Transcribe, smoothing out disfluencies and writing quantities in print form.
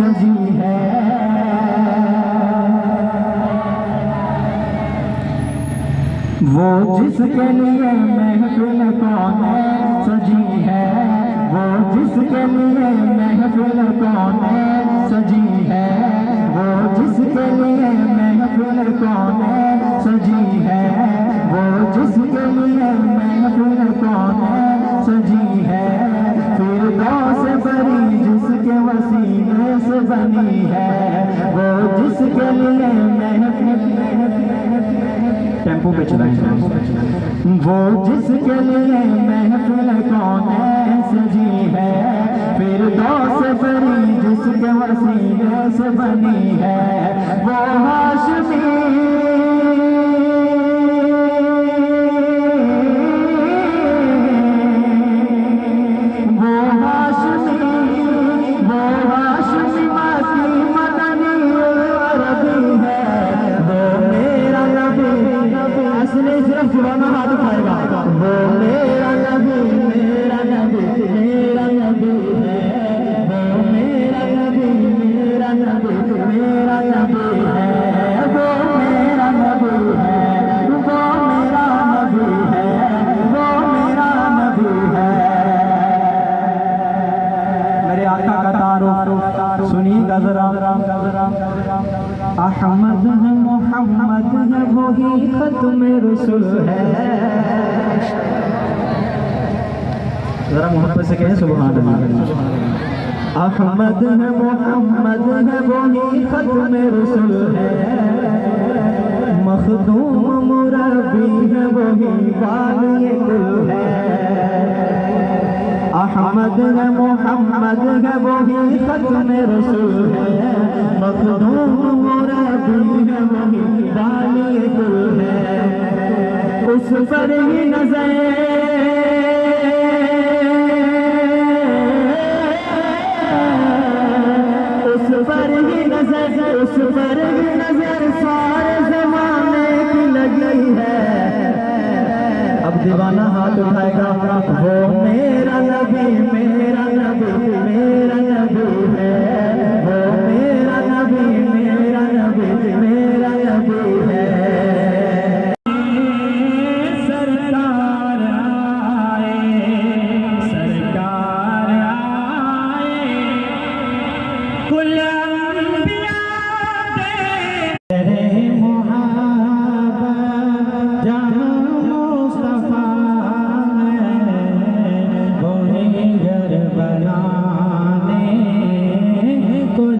सजी है। वो जिसके लिए महफिल कौन सजी है, वो जिसके लिए महफिल कौन सजी है, वो जिसके लिए महफिल कौन सजी है, वो जिसके लिए महफिल कौन सजी है। फिरदौस बरी जिसके वसीले से बनी है, वो जिसके लिए महफिल, टेम्पो पे चलाएं, वो जिसके लिए महफिल कौन सजी है। फिरदौस बरी जिसके वसीले से बनी है, वो हाशमी, वो हाशमी मासी मदनी अरबी है। वो मेरा नबी, असली सिर्फ जुबाना हाथ उठाएगा। वो मेरा नबी, मेरा नबी, मेरा नबी है। वो मेरा नबी, मेरा नबी, मेरा नबी है। वो मेरा नबी है, वो मेरा नबी है, वो मेरा नबी है। मेरे आका का तारुफ सुनिएगा जरा। अहमद है, मोहम्मद है, वही खत्म रसूल है। जरा मोहब्बत से कहें सुभान अल्लाह। अहमद है, मोहम्मद है, वही खत्म रसूल है। मखदूम मुरब्बी है, वही वाली कुल है। अहमद है, मोहम्मद है, वही खत्म रसूल है। मखदूम मुरब्बी है, वही वाली कुल है। उस पर ही नजर, उस पर ही नजर, उस पर ही नजर सारे जमाने की लगी है। अब दीवाना हाथ उठाएगा। वो मेरा नबी, मेरा नबी, मेरा नबी है। वो मेरा नबी, मेरा नबी, मेरा नबी है। सरकार आए, सरकार आए, कुल